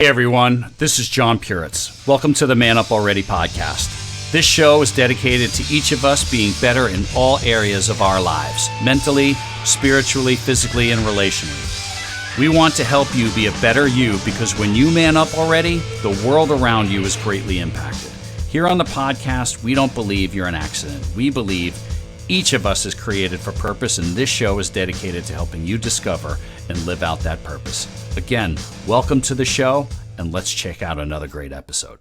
Hey everyone, this is John Puritz. Welcome to the Man Up Already podcast. This show is dedicated to each of us being better in all areas of our lives, mentally, spiritually, physically, and relationally. We want to help you be a better you because when you man up already, the world around you is greatly impacted. Here on the podcast, we don't believe you're an accident. We believe each of us is created for purpose, and this show is dedicated to helping you discover and live out that purpose. Again, welcome to the show, and let's check out another great episode.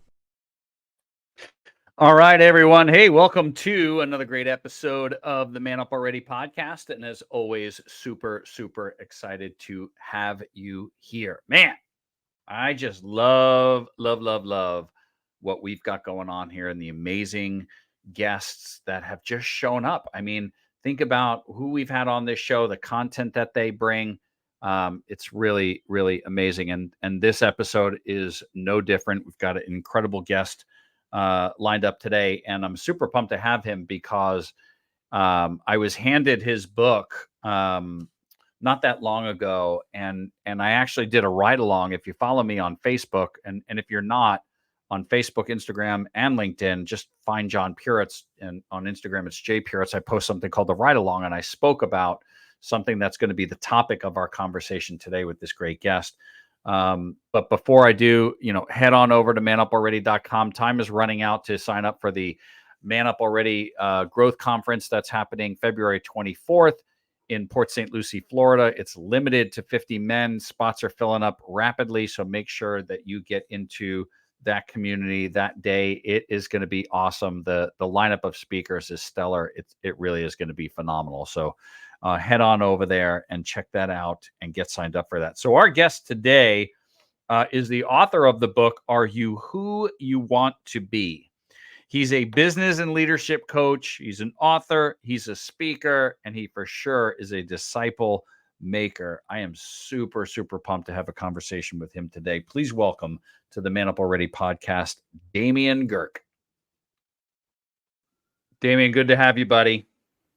All right, everyone. Hey, welcome to another great episode of the Man Up Already podcast. And as always, super excited to have you here. Man, I just love what we've got going on here and the amazing guests that have just shown up. I mean, think about who we've had on this show, the content that they bring. It's really amazing. And this episode is no different. We've got an incredible guest lined up today, and I'm super pumped to have him because I was handed his book not that long ago, and I actually did a ride along. If you follow me on Facebook, and if you're not on Facebook, Instagram, and LinkedIn, just find John Puritz, and on Instagram it's J Puritz. I post something called the Ride Along, and I spoke about something that's going to be the topic of our conversation today with this great guest. But before I do, head on over to manupalready.com. Time is running out to sign up for the Man Up Already Growth Conference that's happening February 24th in Port St. Lucie, Florida. It's limited to 50 men. Spots are filling up rapidly, so make sure that you get into that community that day. It is going to be awesome. The lineup of speakers is stellar. It really is going to be phenomenal. So head on over there and check that out and get signed up for that. So our guest today is the author of the book, Are You Who You Want to Be? He's a business and leadership coach. He's an author. He's a speaker, and he for sure is a disciple maker. I am super pumped to have a conversation with him today. Please welcome to the Man Up Already podcast, Damian Gerke. Damian, good to have you, buddy.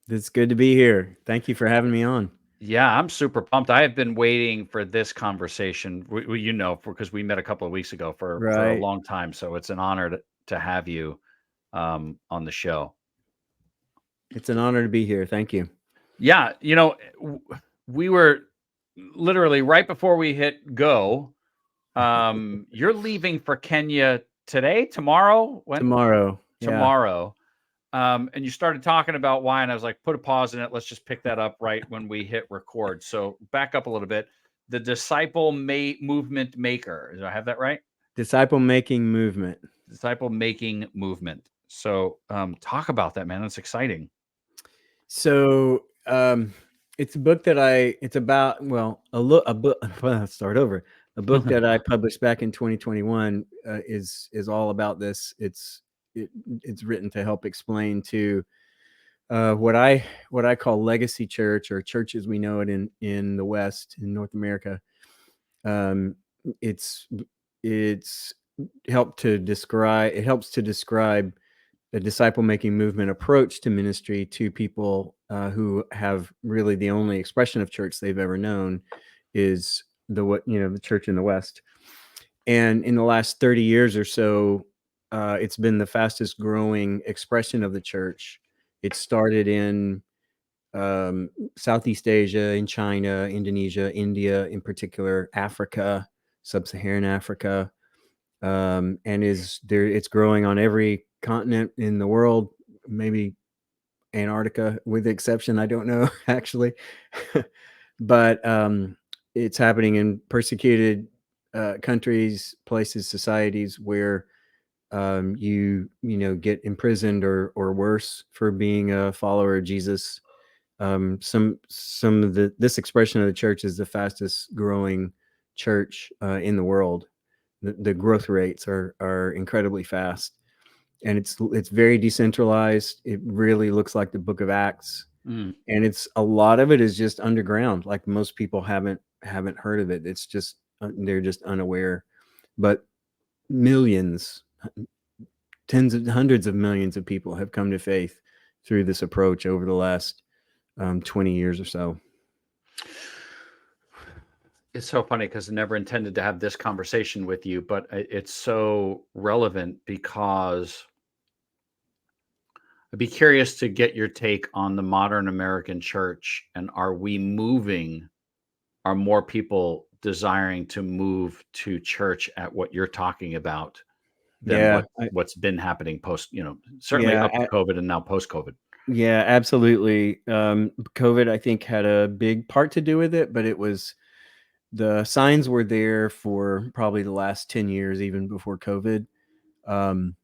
It's good to be here. Thank you for having me on. Yeah, I'm super pumped. I have been waiting for this conversation, because we met a couple of weeks ago for a long time. So it's an honor to have you on the show. It's an honor to be here. Thank you. Yeah, we were literally right before we hit go. You're leaving for Kenya today, tomorrow? Tomorrow. Tomorrow. And you started talking about why, and I was like, put a pause in it. Let's just pick that up right when we hit record. So back up a little bit. The Disciple Movement Maker. Do I have that right? Disciple Making Movement. Disciple Making Movement. So talk about that, man. That's exciting. So it's a book that A book that I published back in 2021 is all about this. It's written to help explain to what I call legacy church, or church as we know it in the West, in North America. It helps to describe the disciple making movement approach to ministry to people who have really the only expression of church they've ever known is the church in the West. And in the last 30 years or so, it's been the fastest growing expression of the church. It started in Southeast Asia, in China, Indonesia, India in particular, Africa, sub-Saharan Africa, and it's growing on every continent in the world, maybe Antarctica with the exception, I don't know actually, but it's happening in persecuted countries, places, societies where you get imprisoned or worse for being a follower of Jesus. This expression of the church is the fastest growing church in the world. The growth rates are incredibly fast, and it's very decentralized. It really looks like the Book of Acts, and a lot of it is just underground. Like most people haven't heard of it. It's just they're just unaware, but millions, hundreds of millions of people have come to faith through this approach over the last 20 years or so. It's so funny because I never intended to have this conversation with you, but it's so relevant because I'd be curious to get your take on the modern American church, and are we moving? Are more people desiring to move to church at what you're talking about than Yeah, what's been happening post, certainly yeah, up to COVID and now post COVID? yeah, absolutely. COVID, I think, had a big part to do with it, but it was the signs were there for probably the last 10 years, even before COVID. Um,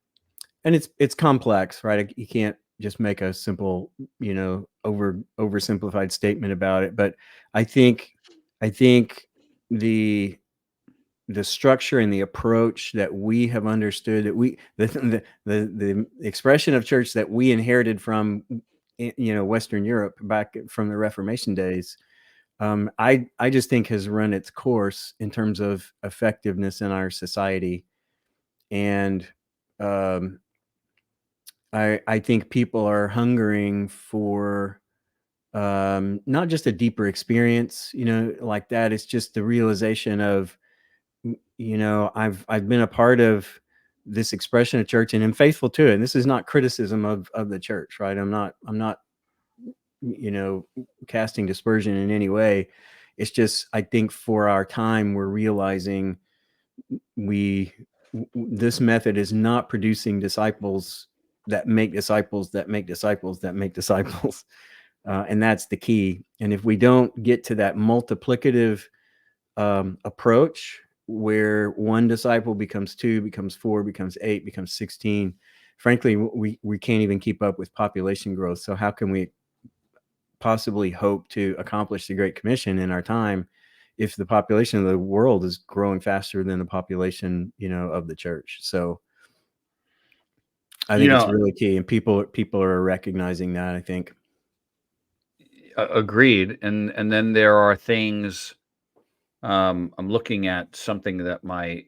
and it's complex, right? You can't just make a simple, oversimplified statement about it. But I think, I think the the structure and the approach that we have understood, that the expression of church that we inherited from Western Europe back from the Reformation days, I just think has run its course in terms of effectiveness in our society. And um, I think people are hungering for not just a deeper experience, like that. It's just the realization of, I've been a part of this expression of church and am faithful to it. And this is not criticism of the church, right? I'm not you know casting dispersion in any way. It's just, I think, for our time, we're realizing we this method is not producing disciples that make disciples that make disciples that make disciples. And that's the key. And if we don't get to that multiplicative approach, where one disciple becomes two, becomes four, becomes eight, becomes 16, frankly, we can't even keep up with population growth. So how can we possibly hope to accomplish the Great Commission in our time if the population of the world is growing faster than the population, of the church? So I You think it's know, really key, and people are recognizing that, I think. agreed. And then there are things. I'm looking at something that my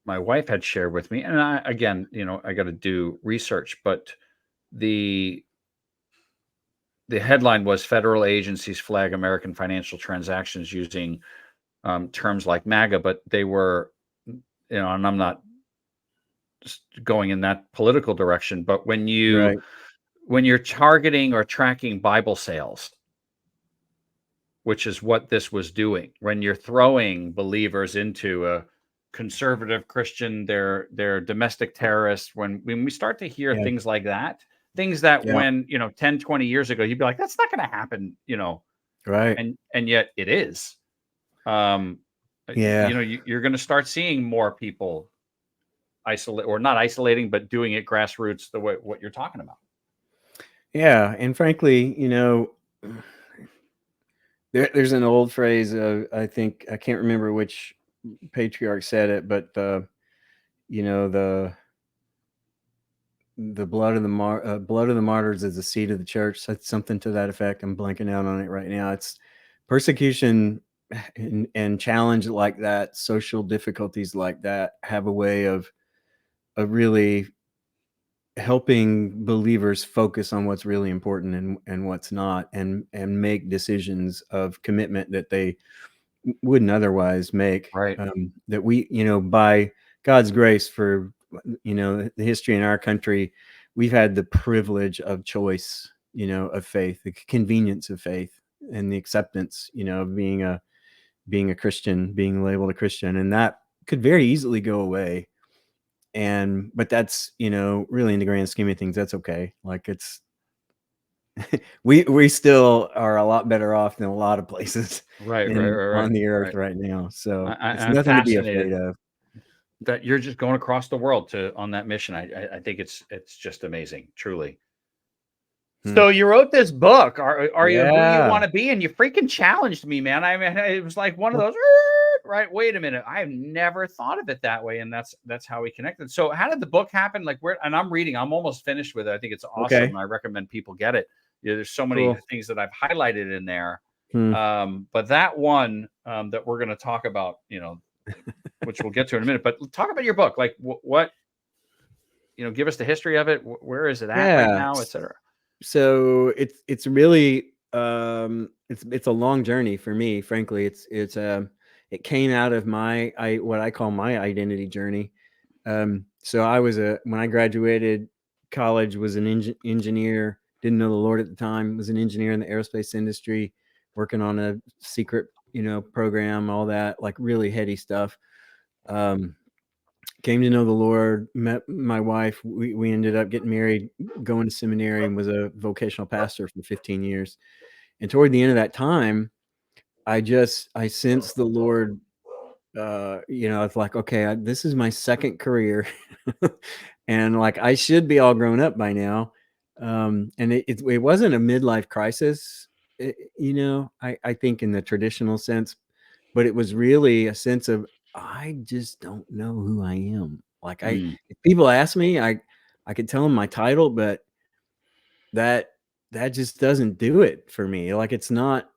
wife had shared with me, and I again, I got to do research, but the the headline was federal agencies flag American financial transactions using terms like MAGA, but they were, and I'm not going in that political direction, but Right. when you're targeting or tracking Bible sales, which is what this was doing, when you're throwing believers into a conservative Christian, they're domestic terrorists. When we start to hear Yeah. things like that, things that Yeah. when 10, 20 years ago, you'd be like, that's not going to happen, Right. and yet it is. Um, Yeah. you're going to start seeing more people isolate, or not isolating, but doing it grassroots the way what you're talking about. Yeah. And frankly, there's an old phrase. I think, I can't remember which patriarch said it, but you know the blood of the martyrs is the seed of the church. That's something to that effect. I'm blanking out on it right now. It's persecution and challenge like that, social difficulties like that, have a way of really helping believers focus on what's really important and what's not, and make decisions of commitment that they wouldn't otherwise make. Right. That we, by God's grace, for the history in our country, we've had the privilege of choice, of faith, the convenience of faith, and the acceptance, of being a Christian, being labeled a Christian, and that could very easily go away. But that's, really, in the grand scheme of things, that's okay. Like, it's we still are a lot better off than a lot of places Right, right, in right, right, on the earth right. right now. So it's I'm nothing to be afraid fascinated of. that you're just going across the world to on that mission. I think it's just amazing, truly. Hmm. So you wrote this book. Are you who you Yeah. want to be? And you freaking challenged me, man. I mean, it was like one of Well, those. Right. Wait a minute. I've never thought of it that way, and that's how we connected. So how did the book happen? Like where? And I'm reading. I'm almost finished with it. I think it's awesome. okay. I recommend people get it. There's so many Cool. things that I've highlighted in there. Hmm. But that one that we're going to talk about, which we'll get to in a minute. But talk about your book. Like what give us the history of it. Where is it at right Yeah. now, et cetera. So it's really it's a long journey for me, frankly. it came out of what I call my identity journey. So when I graduated college, was an engineer, didn't know the Lord at the time, was an engineer in the aerospace industry, working on a secret, program, all that, like really heady stuff. Um, Came to know the Lord, met my wife. We ended up getting married, going to seminary, and was a vocational pastor for 15 years. And toward the end of that time, I sensed the Lord. It's like, okay, this is my second career, and like I should be all grown up by now. And it wasn't a midlife crisis, I think in the traditional sense, but it was really a sense of, I just don't know who I am. Like Mm. if people ask me, I could tell them my title, but that that just doesn't do it for me. Like it's not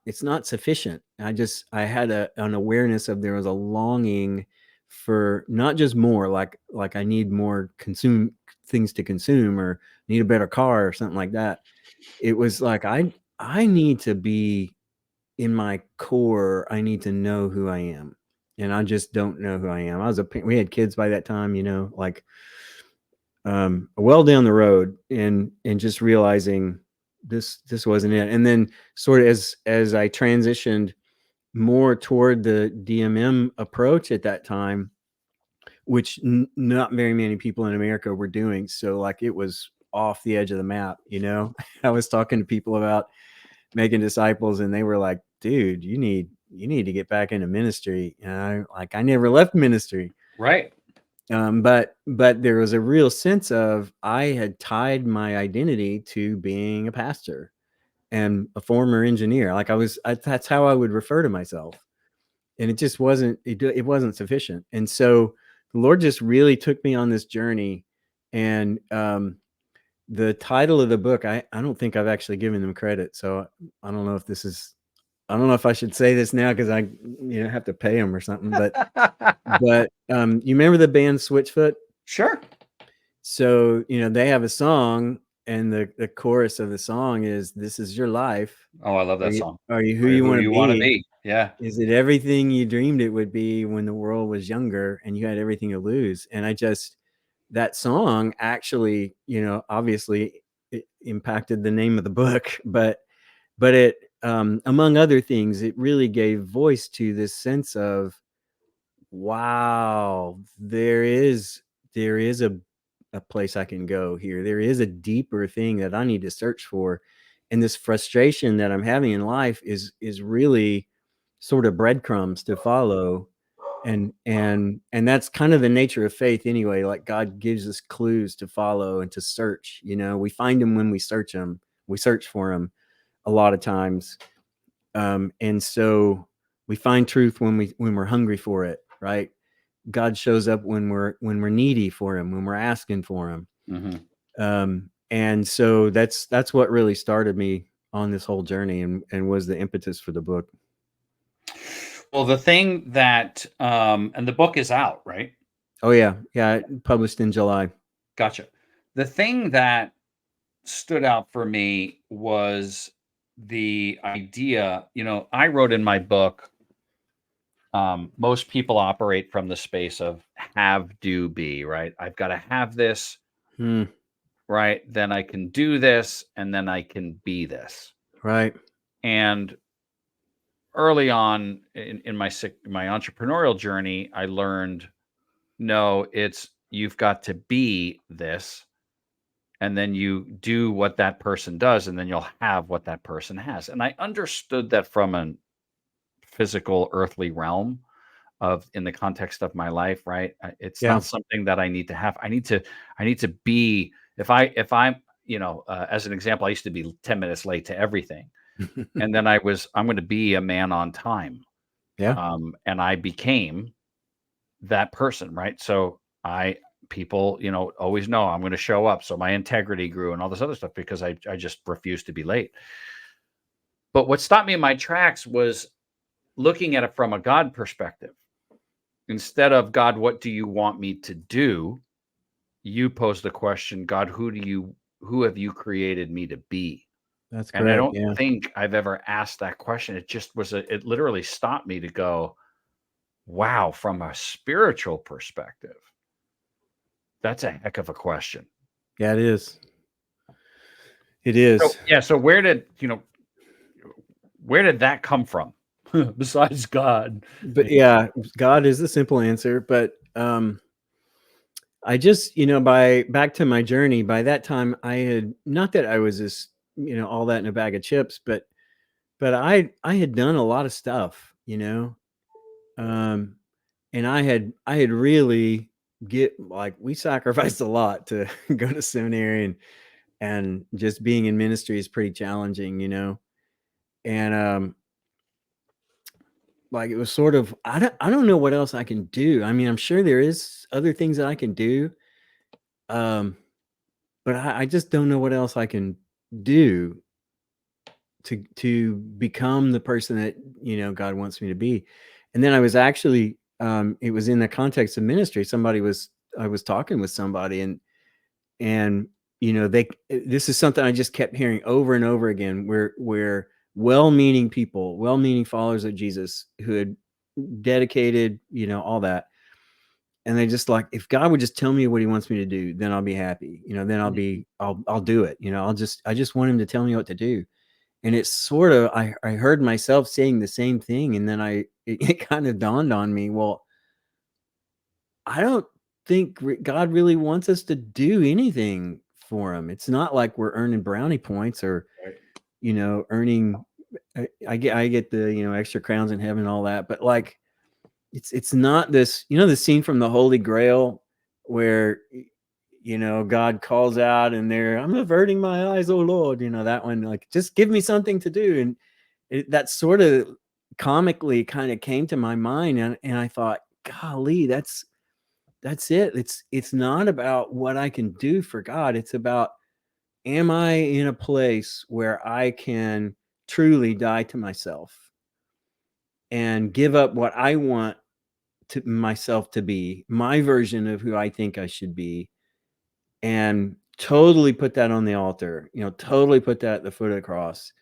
sufficient. I had an awareness of, there was a longing for not just more, like I need more consume things to consume, or need a better car or something like that. It was like, I need to be, in my core, I need to know who I am. And I just don't know who I am. We had kids by that time, like well down the road, and just realizing this wasn't it. And then sort of as I transitioned more toward the DMM approach at that time, which not very many people in America were doing. So like it was off the edge of the map, I was talking to people about making disciples, and they were like, dude, you need to get back into ministry. And I never left ministry. Right. But there was a real sense of, I had tied my identity to being a pastor and a former engineer. Like that's how I would refer to myself, and it just wasn't. It wasn't sufficient. And so the Lord just really took me on this journey. And the title of the book, I don't think I've actually given them credit. So I don't know if this is. I don't know if I should say this now, because I have to pay them or something. But you remember the band Switchfoot? Sure. So, they have a song, and the chorus of the song is, "This is your life. Oh, I love that song. Are you who Are you you who want to you want to be? be? Yeah. Is it everything you dreamed it would be when the world was younger and you had everything to lose?" And that song actually, obviously it impacted the name of the book, but it, among other things, it really gave voice to this sense of, wow, there is a place I can go here. There is a deeper thing that I need to search for. And this frustration that I'm having in life is really sort of breadcrumbs to follow. And that's kind of the nature of faith anyway. Like, God gives us clues to follow and to search. We find them when we search them. We search for them a lot of times. And so we find truth when we're hungry for it, right? God shows up when we're needy for him, when we're asking for him. And so that's what really started me on this whole journey, and was the impetus for the book. Well, the thing that, and the book is out, right? Oh yeah, published in July. Gotcha. The thing that stood out for me was the idea, I wrote in my book, most people operate from the space of have, do, be, right? I've got to have this, right? Then I can do this, and then I can be this. Right. And early on in my entrepreneurial journey, I learned, no, it's, you've got to be this, and then you do what that person does, and then you'll have what that person has. And I understood that from a physical earthly realm, of in the context of my life, right? It's Yeah. not something that I need to have. I need to be, if I'm, as an example, I used to be 10 minutes late to everything. And then I'm going to be a man on time. Yeah. And I became that person, right? So people, always know I'm going to show up. So my integrity grew and all this other stuff, because I just refused to be late. But what stopped me in my tracks was looking at it from a God perspective. Instead of, God, what do you want me to do? You pose the question, God, who have you created me to be? That's And I correct. don't Yeah. think I've ever asked that question. It literally stopped me to go, Wow, from a spiritual perspective, that's a heck of a question. Yeah, it is. It So is. yeah, so where did that come from? Besides God. But yeah, God is the simple answer. But I just, back to my journey, by that time I had, not that I was just, all that in a bag of chips, but I had done a lot of stuff, um, and I had really we sacrificed a lot to go to seminary, and just being in ministry is pretty challenging, and like it was sort of, I don't know what else I can do. I mean, I'm sure there is other things that I can do, um, but I just don't know what else I can do to become the person that God wants me to be. And then I was actually, it was in the context of ministry. I was talking with somebody, and they this is something I just kept hearing over and over again, where well-meaning people, well-meaning followers of Jesus who had dedicated, all that, and they just like, if God would just tell me what he wants me to do, then I'll be happy, then I'll do it, I just want him to tell me what to do. And it's sort of, I heard myself saying the same thing, and then it kind of dawned on me, well, I don't think God really wants us to do anything for him. It's not like we're earning brownie points, or Right. earning, I get the, extra crowns in heaven and all that, but like, it's not this, the scene from the Holy Grail where God calls out and I'm averting my eyes, oh Lord, that one, like, just give me something to do. And that sort of comically kind of came to my mind, and I thought, golly, that's it. It's not about what I can do for God. It's about, am I in a place where I can truly die to myself and give up what I want to myself to be, my version of who I think I should be, and totally put that on the altar, totally put that at the foot of the cross,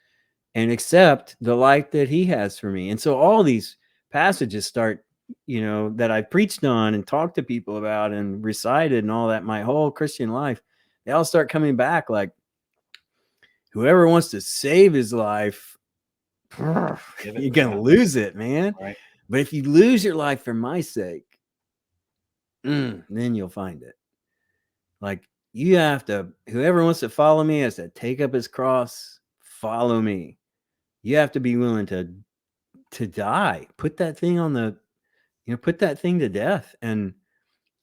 and accept the life that he has for me. And so all these passages start, that I preached on and talked to people about and recited and all that, my whole Christian life, they all start coming back like, whoever wants to save his life, you're going to lose it, man. Right. But if you lose your life for my sake, then you'll find it. Like, whoever wants to follow me has to take up his cross, follow me. You have to be willing to die, put that thing put that thing to death, and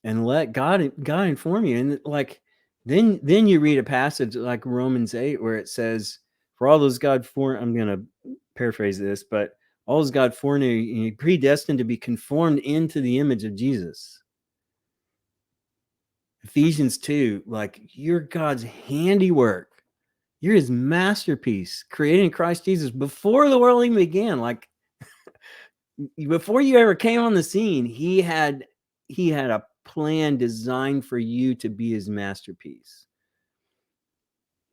let God inform you. And like, then you read a passage like Romans 8, where it says, for all those God I'm going to paraphrase this, but all those God foreknew, he predestined to be conformed into the image of Jesus. Ephesians 2, like, you're God's handiwork. You're his masterpiece, created in Christ Jesus before the world even began. Like, before you ever came on the scene, he had a plan designed for you to be his masterpiece.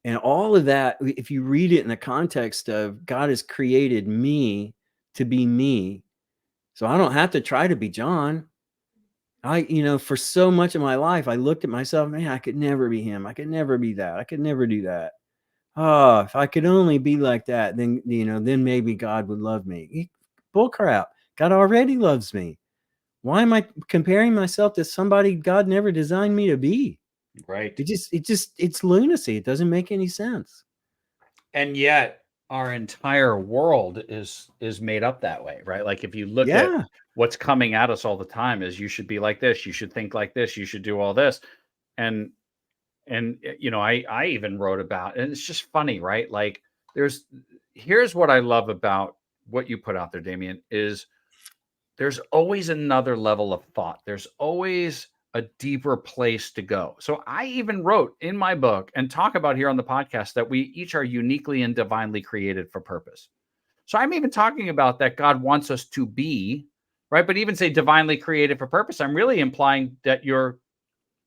And all of that, if you read it in the context of God has created me to be me, so I don't have to try to be John. For so much of my life, I looked at myself, man, I could never be him. I could never be that. I could never do that. Oh, if I could only be like that, then maybe God would love me. Bull crap. God already loves me. Why am I comparing myself to somebody God never designed me to be? Right. It's lunacy. It doesn't make any sense. And yet our entire world is made up that way, right? Like, if you look at Yeah. what's coming at us all the time, is you should be like this, you should think like this, you should do all this. And I even wrote about, and it's just funny, right? Like, here's what I love about what you put out there, Damian, is there's always another level of thought. There's always a deeper place to go. So I even wrote in my book and talk about here on the podcast that we each are uniquely and divinely created for purpose. So I'm even talking about that God wants us to be, right? But even say divinely created for purpose, I'm really implying that you're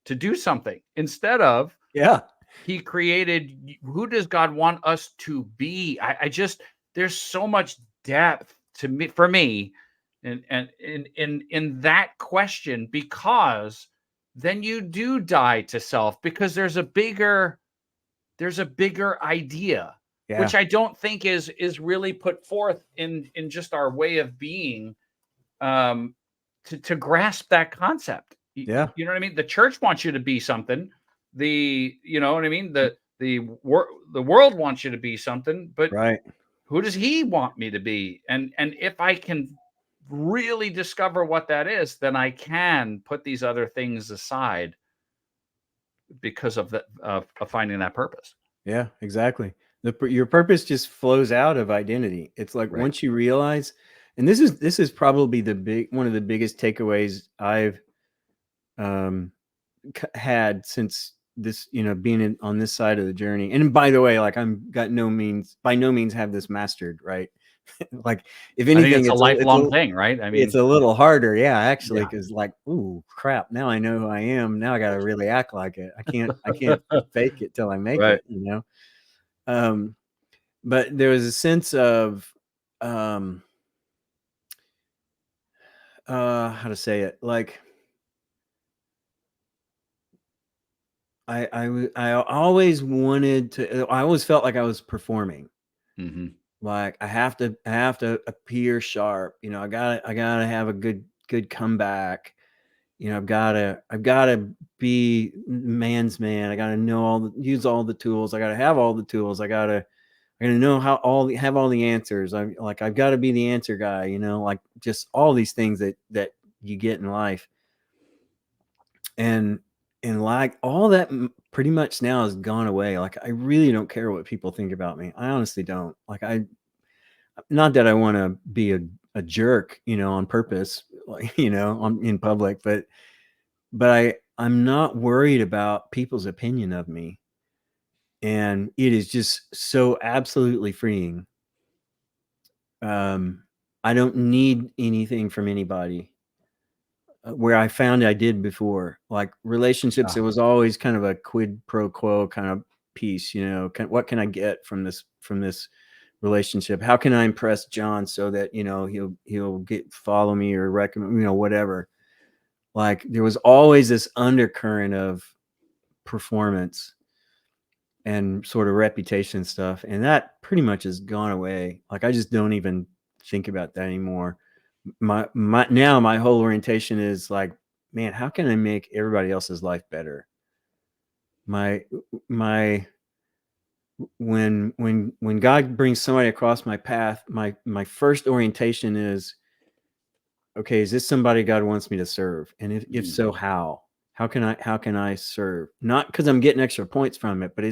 to do something instead of, Yeah. he created, who does God want us to be? I just, there's so much depth to me, for me, and in that question, because then you do die to self, because there's a bigger idea, Yeah. which I don't think is really put forth in just our way of being, um, to grasp that concept. Yeah. You know what I mean? The church wants you to be something. You know what I mean? The world wants you to be something, but Right. who does he want me to be? And if I can really discover what that is, then I can put these other things aside because of of finding that purpose. Yeah, exactly. Your purpose just flows out of identity. It's like Right. once you realize, and this is probably one of the biggest takeaways I've um, had since this, being on this side of the journey. And by the way, like by no means have this mastered, right? Like if I think anything, it's a lifelong thing, right? I it's mean, a little harder, yeah, actually, yeah, because like, ooh, crap! Now I know who I am. Now I got to really act like it. I can't fake it till I make right. it. Um, but there was a sense of, um, how to say it, like I always wanted to. I always felt like I was performing. Hmm. Like I have to appear sharp. I gotta have a good comeback. I've gotta be man's man. I gotta use all the tools. I gotta have all the tools. I gotta know have all the answers. I've got to be the answer guy. Like just all these things that you get in life, and like all that pretty much now has gone away. Like I really don't care what people think about me. I honestly don't. Like not that I want to be a jerk, on purpose, like in public, but I'm not worried about people's opinion of me, and it is just so absolutely freeing. um I don't need anything from anybody, where I found I did before. Like relationships, it Ah, was always kind of a quid pro quo kind of piece. What can I get from this relationship? How can I impress John so that he'll get follow me or recommend, whatever. Like there was always this undercurrent of performance and sort of reputation stuff, and that pretty much has gone away. Like I just don't even think about that anymore. My whole orientation is like, man, how can I make everybody else's life better? My my when God brings somebody across my path, my first orientation is, okay, is this somebody God wants me to serve? And if mm, so, how? How can I serve? Not because I'm getting extra points from it, but I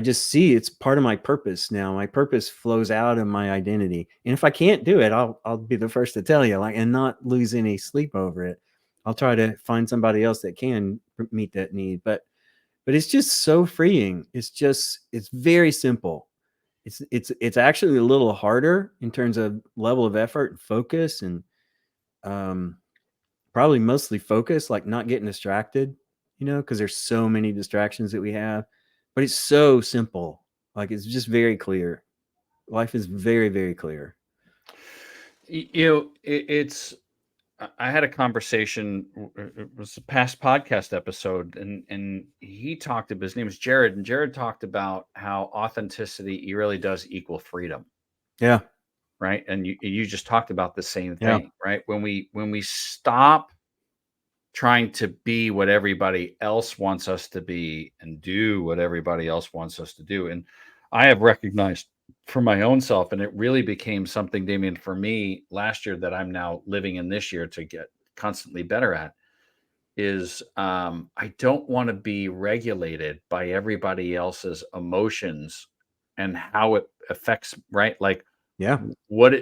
just see it's part of my purpose now. My purpose flows out of my identity. And if I can't do it, I'll be the first to tell you, like, and not lose any sleep over it. I'll try to find somebody else that can meet that need. But it's just so freeing. It's very simple. It's actually a little harder in terms of level of effort and focus, and um probably mostly focus, like not getting distracted, because there's so many distractions that we have. But it's so simple. Like it's just very clear. Life is very, very clear. it's. I had a conversation. It was a past podcast episode, and he talked about, his name is Jared, and Jared talked about how authenticity really does equal freedom, Yeah. right? And you just talked about the same Yeah. thing, right? When we stop trying to be what everybody else wants us to be and do what everybody else wants us to do. And I have recognized for my own self, and it really became something, Damien, for me last year that I'm now living in this year to get constantly better at, is I don't want to be regulated by everybody else's emotions and how it affects, right? Like Yeah. what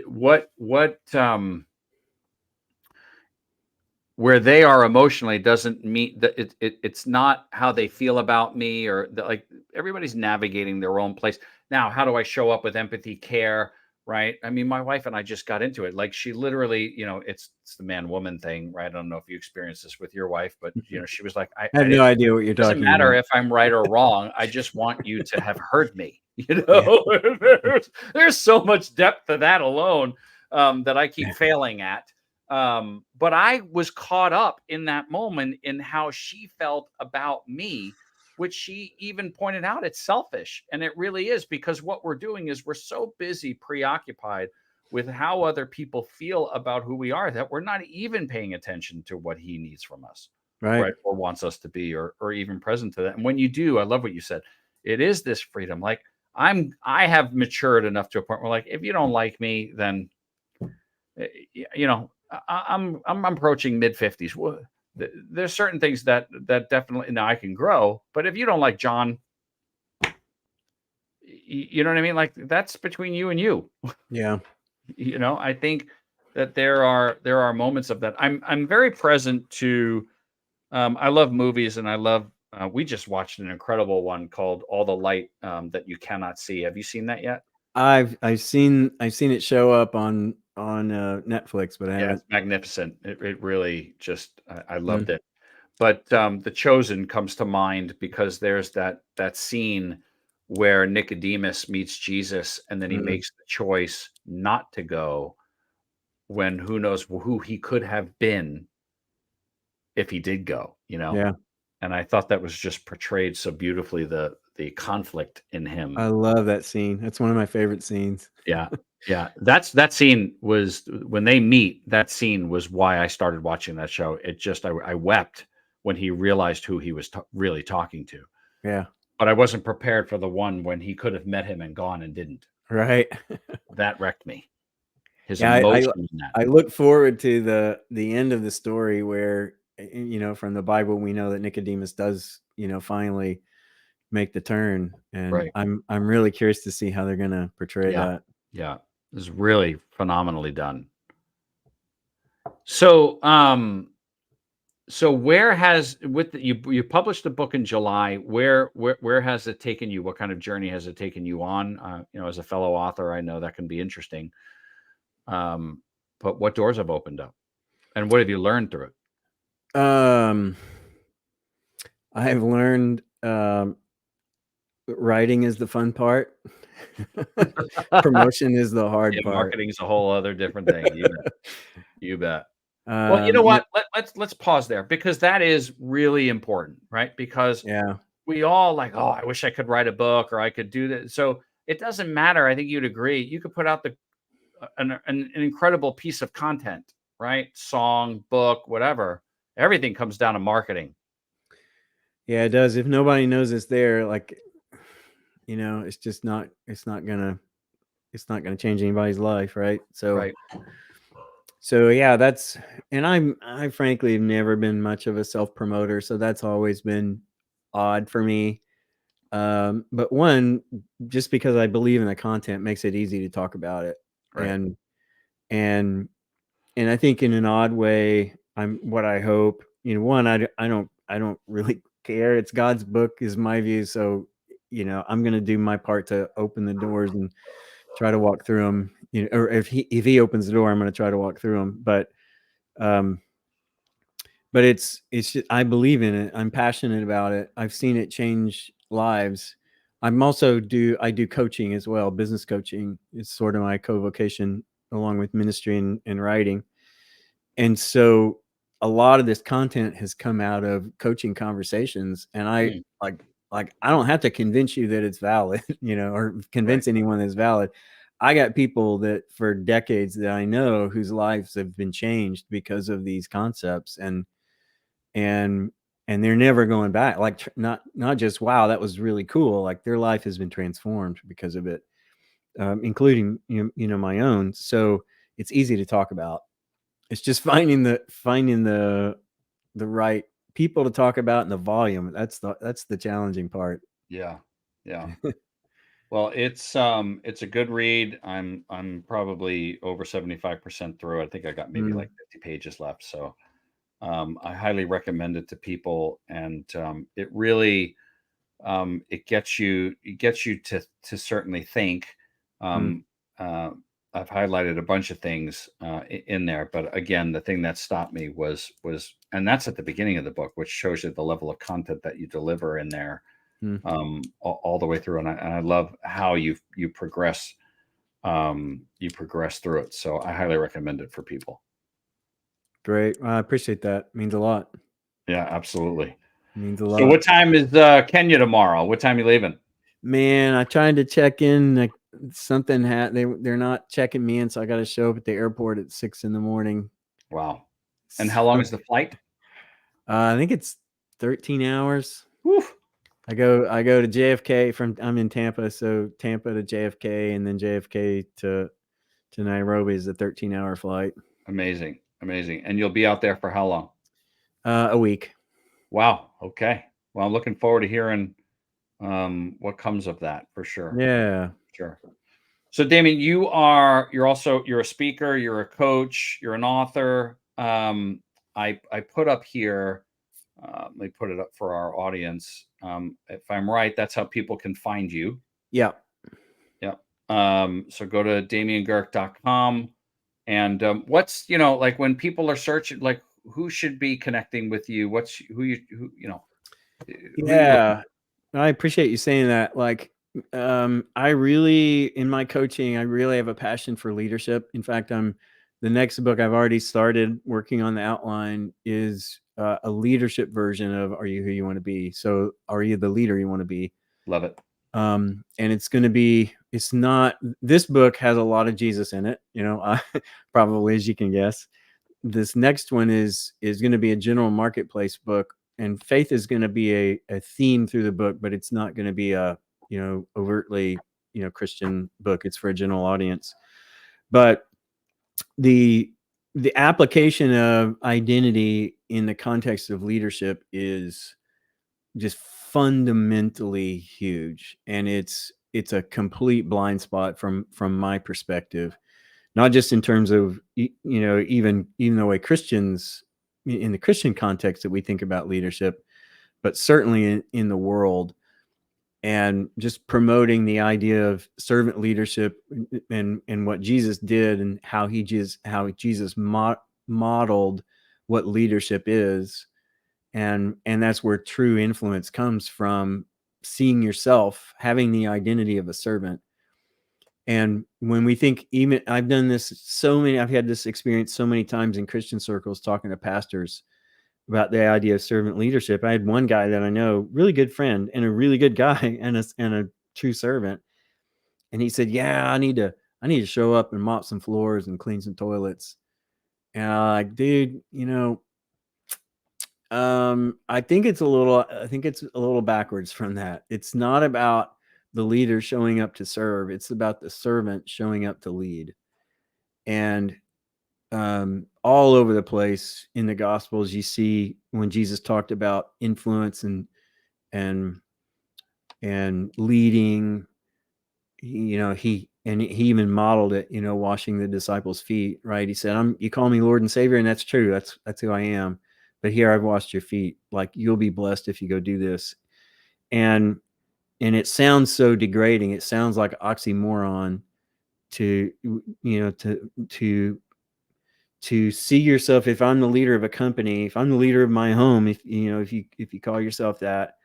where they are emotionally doesn't mean that it's not how they feel about me, or like everybody's navigating their own place. Now, how do I show up with empathy, care, right? I mean, my wife and I just got into it. Like she literally, it's the man woman thing, right? I don't know if you experienced this with your wife, but she was like, I have no idea what you're doesn't talking matter about. if I'm right or wrong. I just want you to have heard me. Yeah. There's so much depth to that alone. that I keep failing at. But I was caught up in that moment in how she felt about me, which she even pointed out it's selfish. And it really is, because what we're doing is we're so busy, preoccupied with how other people feel about who we are, that we're not even paying attention to what he needs from us, Right. right? Or wants us to be, or even present to that. And when you do, I love what you said. It is this freedom. Like I have matured enough to a point where, like, if you don't like me, then I'm approaching mid 50s. Well, there's certain things that definitely now I can grow, but if you don't like John, you know what I mean? Like, that's between you and you. Yeah. I think that there are moments of that. I'm very present to. I love movies, and I love. We just watched an incredible one called All the Light That You Cannot See. Have you seen that yet? I've seen it show up on Netflix, but I Yeah, haven't. it's magnificent. It really just I Mm, loved it. But The Chosen comes to mind because there's that scene where Nicodemus meets Jesus, and then he mm, makes the choice not to go, when who knows who he could have been if he did go. yeah, And I thought that was just portrayed so beautifully, the conflict in I him. love that scene. That's one of my favorite scenes. Yeah. Yeah. That scene was when they meet, that scene was why I started watching that show. It just I wept when he realized who he was really talking to. Yeah, But I wasn't prepared for the one when he could have met him and gone and didn't. right. That wrecked me. His Yeah, I emotion in that. I look forward to the end of the story where, from the Bible, we know that Nicodemus does, finally make the turn, and Right. I'm really curious to see how they're gonna portray Yeah. that. Yeah. It was really phenomenally done. So, where has you published the book in July? Where has it taken you? What kind of journey has it taken you on? As a fellow author, I know that can be interesting. Um, but what doors have opened up, and what have you learned through Um, I've learned, writing is the fun part. it? Promotion is the hard Yeah, part. marketing is a whole other different thing. You bet. You bet. Well, you know Um, y what? Let's pause there, because that is really important, right? Because yeah, we all like, oh, I wish I could write a book, or I could do that. So it doesn't matter. I think you'd agree. You could put out an incredible piece of content, right? Song, book, whatever. Everything comes down to marketing. yeah, it does. If nobody knows it's there, like, it's just not gonna change anybody's life, right? So Right. so yeah, and I frankly have never been much of a self-promoter, so that's always been odd for me. But one, just because I believe in the content makes it easy to talk about it. Right. And and and I think in an odd way, what I hope, one, I don't really care. It's God's book is my view, so I'm gonna do my part to open the doors and try to walk through them. Or if he opens the door, I'm gonna try to walk through them. Um, but I believe in it. I'm passionate about it. I've seen it change lives. I do coaching as well. Business coaching is sort of my co-vocation, along with ministry and writing. And so a lot of this content has come out of coaching conversations, and I Mm, like I don't have to convince you that it's valid, or right. convince anyone that it's valid. I got people that for decades that I know whose lives have been changed because of these concepts, and and they're never going back. Like, not just, wow, that was really cool. Like, their life has been transformed because of it, including my own. So it's easy to talk about. It's just finding the right people to talk about, and the volume. That's the challenging part. Yeah. Yeah. Well, it's a good read. I'm probably over 75% through. I think I got maybe Mm, like 50 pages left. So I highly recommend it to people, and it really it gets you to certainly think. mm, Um, uh, I've highlighted a bunch of things in there, but again, the thing that stopped me was, and that's at the beginning of the book, which shows you the level of content that you deliver in there, mm, all the way through. And I love how you progress, you progress through it. So I highly recommend it for people. Great. I appreciate that. Means a lot. Yeah, absolutely. Means a So lot. what time is Kenya tomorrow? What time are you leaving? Man, I tried to check in. Like something they're not checking me in, so I got to show up at the airport at 6 in the morning. Wow. And how long So, is the flight? I think it's 13 hours. Whew. I go to JFK I'm in Tampa, so Tampa to JFK and then JFK to Nairobi is a 13-hour flight. Amazing. Amazing. And you'll be out there for how long? A week. Wow. Okay. Well, I'm looking forward to hearing what comes of that for sure. Yeah. Sure. So, Damien, you're a speaker, you're a coach, you're an author. I put up here. Let me put it up for our audience. If I'm right, that's how people can find you. Yeah. Yeah. So go to damiangerke.com. And what's like when people are searching, like who should be connecting with you? Who who are you looking Yeah. I appreciate you saying that. Like, I really, in my coaching, I really have a passion for leadership. In fact, the next book I've already started working on the outline is a leadership version of Are You Who You Want to Be? So, are you the leader you want to be? Love it. And it's going to be, it's not, this book has a lot of Jesus in it, probably as you can guess. This next one is going to be a general marketplace book, and faith is going to be a theme through the book, but it's not going to be a overtly Christian book. It's for a general audience. But the application of identity in the context of leadership is just fundamentally huge, and it's a complete blind spot from my perspective, not just in terms of even the way Christians in the Christian context that we think about leadership, but certainly in the world, and just promoting the idea of servant leadership and what Jesus did and how Jesus modeled what leadership is, and that's where true influence comes from, seeing yourself, having the identity of a servant. And when we think, even I've had this experience so many times in Christian circles talking to pastors about the idea of servant leadership. I had one guy that I know, really good friend and a really good guy and a true servant. And he said, yeah, I need to show up and mop some floors and clean some toilets. And I'm like, dude, I think it's a little backwards from that. It's not about the leader showing up to serve. It's about the servant showing up to lead. And all over the place in the Gospels, you see when Jesus talked about influence and leading, he even modeled it, washing the disciples' feet, right? He said, you call me Lord and Savior, and that's true. That's who I am. But here I've washed your feet. Like, you'll be blessed if you go do this. And it sounds so degrading. It sounds like oxymoron to see yourself. If I'm the leader of a company, if I'm the leader of my home, if you call yourself that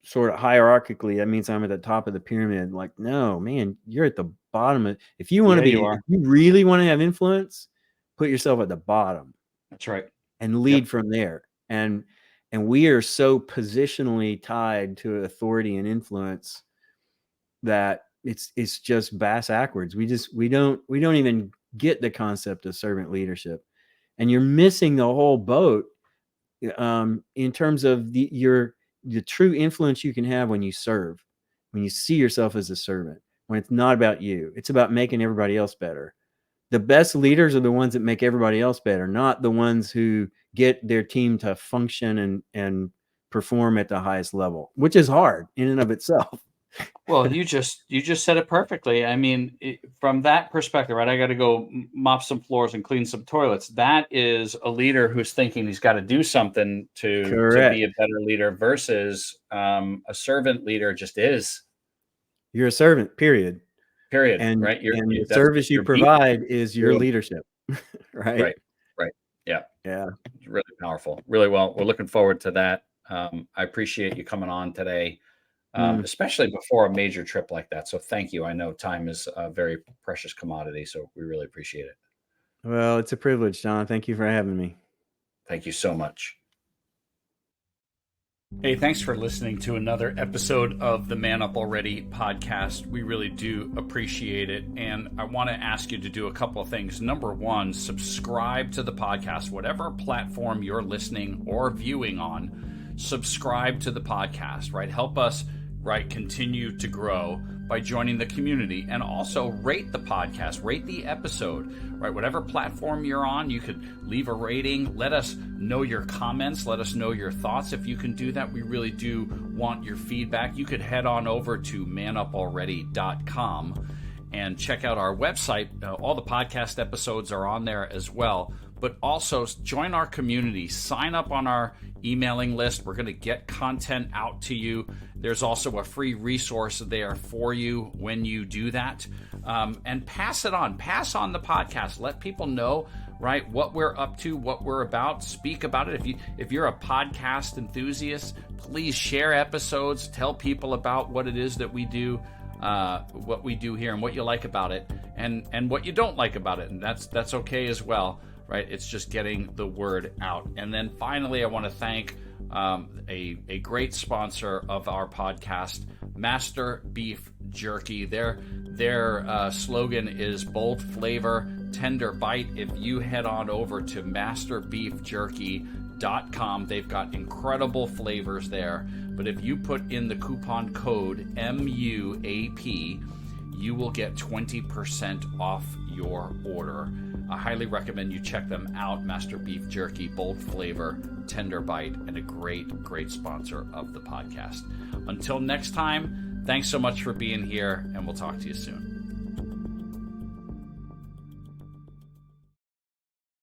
sort of hierarchically, that means I'm at the top of the pyramid. Like, no, man, you're at the bottom. If you want to you are. if you really want to have influence, put yourself at the bottom. That's right. And lead from there. And we are so positionally tied to authority and influence that it's just bass backwards. We don't even get the concept of servant leadership, and you're missing the whole boat in terms of the true influence you can have when you serve, when you see yourself as a servant, when it's not about you, it's about making everybody else better. The best leaders are the ones that make everybody else better, not the ones who get their team to function and perform at the highest level, which is hard in and of itself. Well, you just said it perfectly. I mean, from that perspective, right? I got to go mop some floors and clean some toilets. That is a leader who's thinking he's got to do something to be a better leader versus a servant leader just is. You're a servant, period. And right, and the that's service you provide is your leadership, right? Right. Yeah. Yeah. It's really powerful. Really well. We're looking forward to that. I appreciate you coming on today. Mm. especially before a major trip like that. So thank you. I know time is a very precious commodity, so we really appreciate it. Well, it's a privilege, John. Thank you for having me. Thank you so much. Hey, thanks for listening to another episode of the Man Up Already podcast. We really do appreciate it. And I want to ask you to do a couple of things. Number one, subscribe to the podcast, whatever platform you're listening or viewing on. Subscribe to the podcast, right? Help us, right, continue to grow by joining the community, and also rate the podcast, rate the episode, right? Whatever platform you're on, you could leave a rating. Let us know your comments. Let us know your thoughts. If you can do that, we really do want your feedback. You could head on over to manupalready.com and check out our website. All the podcast episodes are on there as well. But also join our community, sign up on our emailing list. We're going to get content out to you. There's also a free resource there for you when you do that. And pass it on. Pass on the podcast. Let people know, right, what we're up to, what we're about. Speak about it. If you're a podcast enthusiast, please share episodes. Tell people about what it is that we do. What we do here and what you like about it, and what you don't like about it, and that's okay as well, right? It's just getting the word out. And then finally, I want to thank a great sponsor of our podcast, Master Beef Jerky. Their slogan is bold flavor, tender bite. If you head on over to masterbeefjerky.com, they've got incredible flavors there. But if you put in the coupon code MUAP, you will get 20% off your order. I highly recommend you check them out. Master Beef Jerky, bold flavor, tender bite, and a great sponsor of the podcast. Until next time, thanks so much for being here, and we'll talk to you soon.